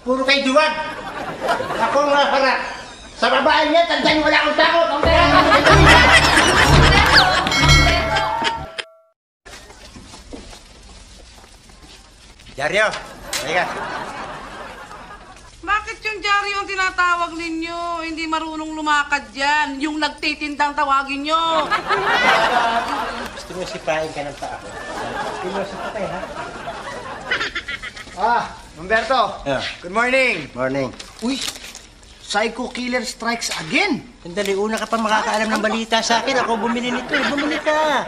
Puro kayo duwag. Ako ang harap. Sa babae niya, tandaan wala akong takot. Dario, halika. Bakit yung Jari yung tinatawag ninyo? Hindi marunong lumakad yan. Yung nagtitindang tawagin nyo. Gusto mo sipahin ka ng paa. Pinusin ko kayo, ha? Humberto. Yeah. Good morning. Morning. Uy, psycho killer strikes again. Sandali, una ka pa makakaalam ng balita sa akin. Ako bumili nito. Bumili ka.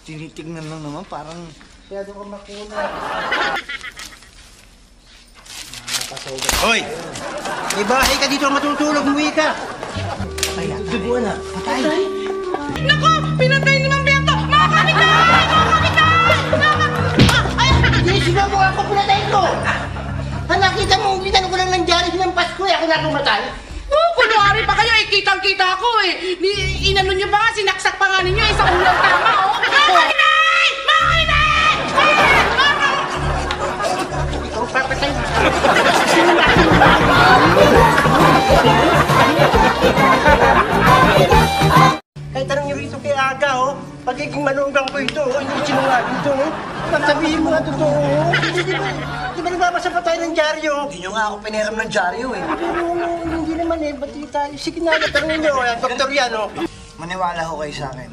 Tinitignan lang naman, parang... Masyado ka makuna. Hoy! May bahay ka dito matutulog, umuwi ka. Kaya, subuan na. Patay. Naku! Pinatay ni Mang Berto! Mga kapitay! Mga kapitay! Hindi, sinabi ako pinatay ko. Nakita mo, umitan ko lang ng Jari ng Pasko. Ako na pumatay. Oh, kunwari pa kayo, kitang-kita ko eh. Inano nyo ba nga, sinaksak pa nga ninyo, isang ulang tama, oh. Mga kapitay! Mga kapitay! Ikaw papatay. Kahit tanong niyo rito kay Aga, oh. Pagiging manugang ko ito, oh. Hindi sinungaling ito, oh. Pagsabihin mo na totoo, oh. Di ba nagbabasa pa tayo ng dyaryo? Hindi nyo nga ako piniram ng dyaryo eh. Hindi naman eh, ba't di tayo? Sige na, tanongin niyo, oh. Doktor yan, oh. Maniwala ho kayo sa akin.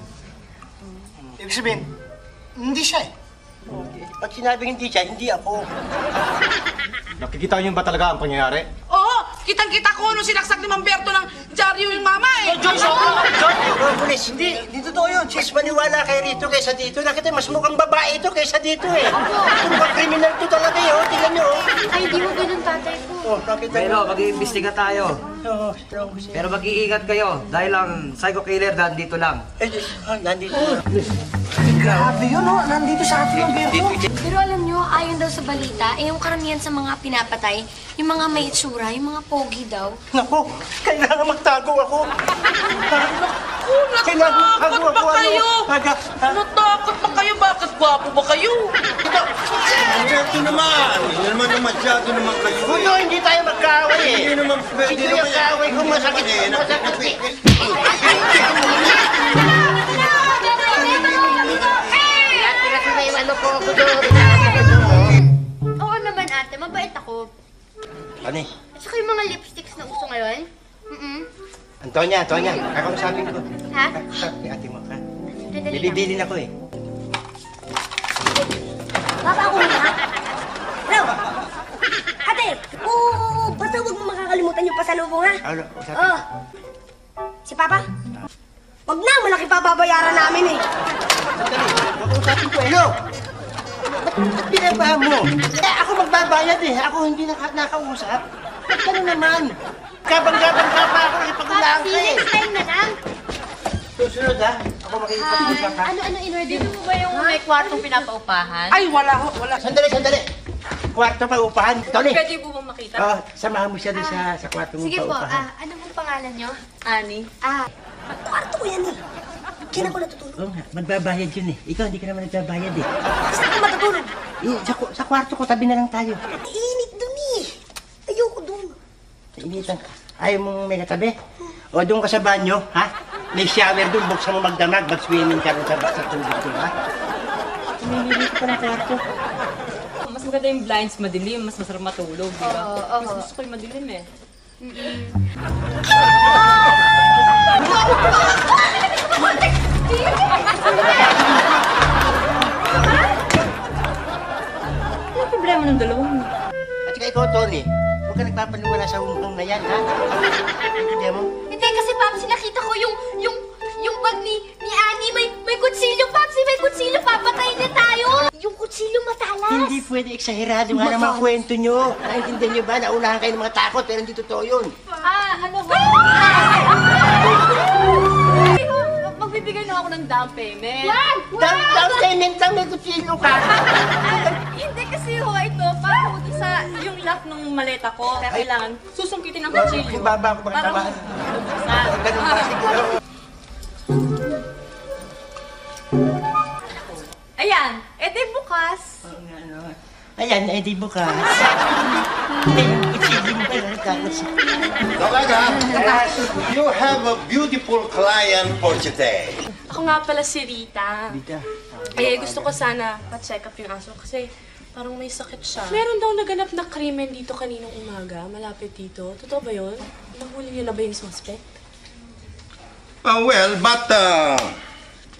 Ibig sabihin, hindi siya eh. Pag sinabing hindi siya, hindi ako. Nakikita niyo ba talaga ang pangyayari? Oo, kitang-kita ko nung sinaksak ni Mang Berto ng Jari yung mama eh. Oh, pulis, hindi totoo yun. Sis, maniwala kayo rito kaysa dito. Nakita, mas mukhang babae ito kaysa dito eh. Mukhang kriminal ito talaga eh, oh. Tingnan niyo, oh. Ay, di mo ganun tatay ko. Oh, nakita Pero niyo. mag-iimbestiga tayo. Oo, Pero mag-iingat kayo dahil ang psycho killer nandito lang. nandito. Grabe yun, oh. Nandito sa atin yung Berto. Pero alam nyo, ayon daw sa balita, yung karamihan sa mga pinapatay, yung mga may itsura, yung mga pogi daw. Naku, kailangan magtago ako. Natakot ba kayo? Aga, Natakot ba kayo? Bakit gwapo ba kayo? Ito naman! Hindi naman masyado naman kayo. Kuno, hindi tayo magkaaway eh. Hindi naman pwede Ito yung kaaway ko, masakit. Masakit. Oo naman ate, mabait ako. Ano eh? At saka yung mga lipsticks na uso ngayon. Antonia, kakausapin ko. Ha? Sabi ate mo, ha? Sandali lang. Bibilin ako eh. Baka ako muna, ha? Hello? Ate! Oo, basta huwag mo makakalimutan yung pasalubong, ha? Ano, usapin Oo. Si Papa? Wag na, malaki pa babayaran namin, eh. Usapin ko, hello! Ba't binabahan mo? Ako magbabayad eh. Ako hindi nakausap. Ba't gano'n naman? Gabang-gabang ka pa ako. Ipag-ulaan ka eh. Next time na lang. Susunod ha? Ako makikipag-usap ha? Ano in-order mo ba yung may kwartong pinapaupahan? Ay, wala ho, wala. Sandali. Kwarto pa upahan. Tony. Pwede po bang makita? Samahan mo siya doon sa kwarto mong Sige po, paupahan. ano pong pangalan nyo? Ani? Kwarto ko yan, eh. Kailan ko natutulog? Oo nga, magbabayad yun eh. Ikaw hindi ka naman nagbabayad eh. Saan ka matutulog? Sa kwarto ko, tabi na lang tayo. Init dun, eh. Ayoko dun. Initan ka. Ayaw mong may katabi? O doon ka sa banyo, ha? May shower doon, buksan mo magdamag, mag-swimming ka rin sa tubig doon, ha? Tumimili ka pa ng kwarto. Mas maganda yung blinds madilim, mas masarap matulog, di ba? Oo. Mas gusto ko yung madilim eh. Ano problema ng dalawang? At saka ikaw, Tony, huwag ka nagpapaniwala sa hungkong na yan, ha? Hindi mo? Hindi kasi, Papsi, nakita ko yung bag ni Annie, may kutsilyo, Papsi, may kutsilyo, papatay na tayo! Yung kutsilyo matalas! Hindi pwede eksahirado nga ng mga kwento nyo. Naintindihan nyo ba? Naunahan kayo ng mga takot, pero hindi totoo yun. Ano ho? Magbibigay na ako ng down payment. Down payment lang, may kutsilyo ka. Hindi kasi ho, ito, para ho doon sa yung lock ng maleta ko. Kaya kailangan susungkitin ang kutsilyo. Yung baba ko Para magtamaan. bubuksan. Ganun ba? Siguro. Ayan, edi bukas. Ayan, eh di bukas. Hindi, yung kutsilyo mo pala nagkalas. Talaga, you have a beautiful client for today. Ako nga pala si Rita. Rita. Gusto ko sana pa-check up yung aso kasi parang may sakit siya. Meron daw naganap na krimen dito kaninang umaga, malapit dito. Totoo ba yun? Nahuli niyo na ba yung suspect? Well, but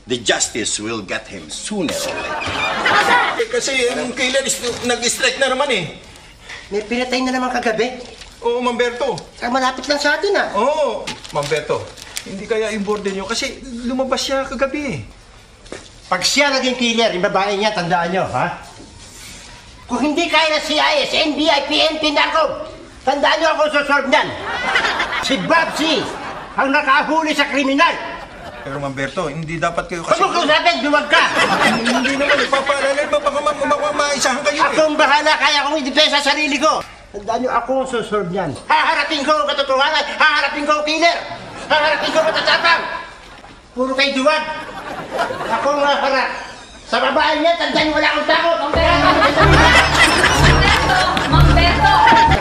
the justice will get him sooner or later. Kasi yung killer nag-strike na naman eh. May pinatay na naman kagabi. Oo, Mamberto. Malapit lang sa atin, ah. Oo, Mamberto. Hindi kaya i-boardin nyo kasi lumabas siya kagabi eh. Pag siya naging killer, yung babae niya, tandaan nyo, ha? Kung hindi kaya na CIS, NBI, PNP, NARCO, tandaan nyo ako susolve niyan. Si Babsi ang nakahuli sa kriminal. Pero Mamberto, hindi dapat kayo kasi... Kung usapin, duwag ka! Hindi naman, ipapaalala ba baka maisahan kayo eh. Akong bahala, kaya akong i-depensa sa sarili ko. Tandaan nyo, ako ang susolve niyan. Haharapin ko ang katotohanan, haharapin ko ang killer, haharapin ko ang matatapang. Puro kayo duwag. Ako ang harap. Sa babae niya, tandaan nyo, wala akong takot. Mamberto!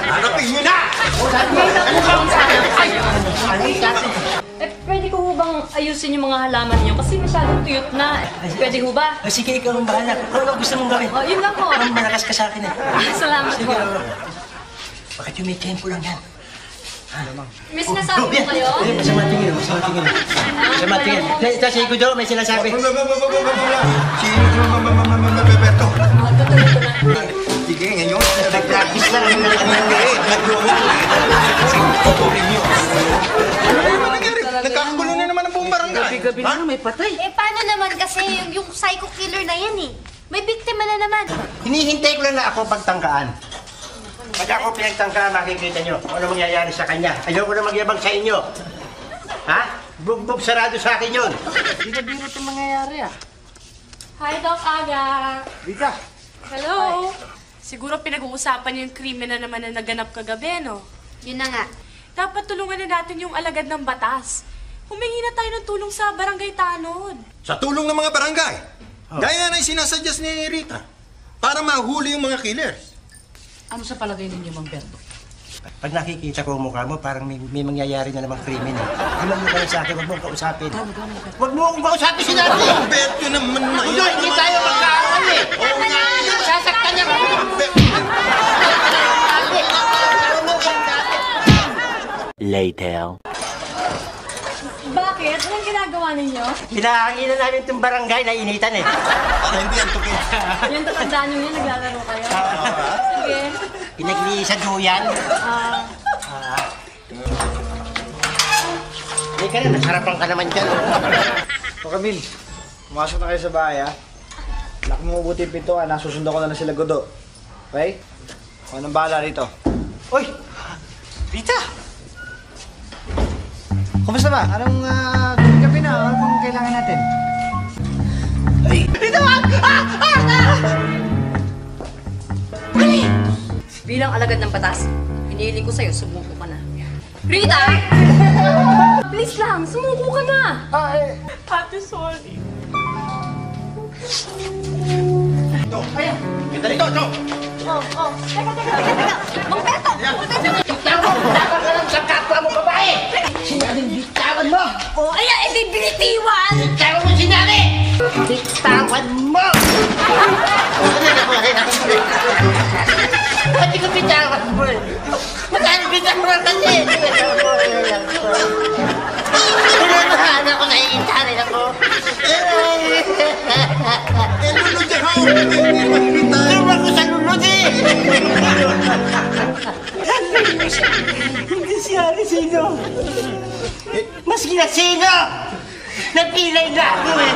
Harapin nyo na! Pwede ko ho bang ayusin yung mga halaman niyo? Kasi masyadong tuyot na. Pwede ho ba? Sige, ikaw ang bahala. Kung ano gusto mong gawin. Yun lang po. Parang malakas ka sa akin eh. Salamat po. Bakit yung may tempo lang yan? May sinasabi po kayo? Masama tingin, masama tingin. Masama tingin. Sa Sigudo, may sinasabi. Si Mamberto. Sige, ngayon. Nag-practice lang. Nagkakagulo na naman ang buong barangay. Gabi-gabi na may patay. Paano naman kasi yung psycho killer na yan eh? May biktima na naman. Hinihintay ko lang na ako pagtangkaan. Pag ako pinagtangkaan, makikita nyo kung ano mangyayari sa kanya. Ayoko na magyabang sa inyo. Ha? Bugbog sarado sa akin yun. Hindi na biro itong mangyayari ah. Hi, Doc Aga. Rita. Hello. Siguro pinag-uusapan niyo yung krimen na naman na naganap kagabi, no? Yun na nga. Dapat tulungan na natin yung alagad ng batas. Humingi na tayo ng tulong sa barangay Tanod. Sa tulong ng mga barangay. Gaya na yung sinasuggest ni Rita. Para mahuli yung mga killers. Ano sa palagay ninyo, Mamberto? Pag nakikita ko ang mukha mo, parang may mangyayari na namang krimen eh. Ilan mo ka lang sa akin, huwag mo akong kausapin. Huwag mo akong kausapin sinabi! Mamberto naman na Udo, hindi tayo magkakaroon eh! Sasaktan niya kami! Later. Bakit? Anong ginagawa ninyo? Hinahanginan namin itong barangay na initan eh. Para hindi yan tukin. Yung tatandaan nyo yun, naglalaro kayo. Sige. Pinaglisan ko yan. Hindi ka na, nasarapan ka naman dyan. O Camille, pumasok na kayo sa bahay ha. Lock mo mabuti yung pintuan, nasusundan ko na lang sila Godo. Okay? Ako nang bahala rito. Uy! Rita! Kumusta ba? Anong gabi na? Ano bang kailangan natin? Bilang alagad ng batas, hinihiling ko sa'yo, sumuko ka na. Rita! Please lang, sumuko ka na! Ate, sorry. Kita dito, Cho! Teka! Mang Beto! Bitawan ka lang sa kapwa mo babae! Sinabing bitawan mo! O, ay, di binitiwan! Bitawan mo sinabi! Bitawan mo! Pati ko bitawan mo eh! Magkano bitawan kasi! Pinanahan ako, naiintarin ako! Tulog ko sa lulod eh! Hindi siya ni sino! Maski na sino! Nagpilay na ako eh!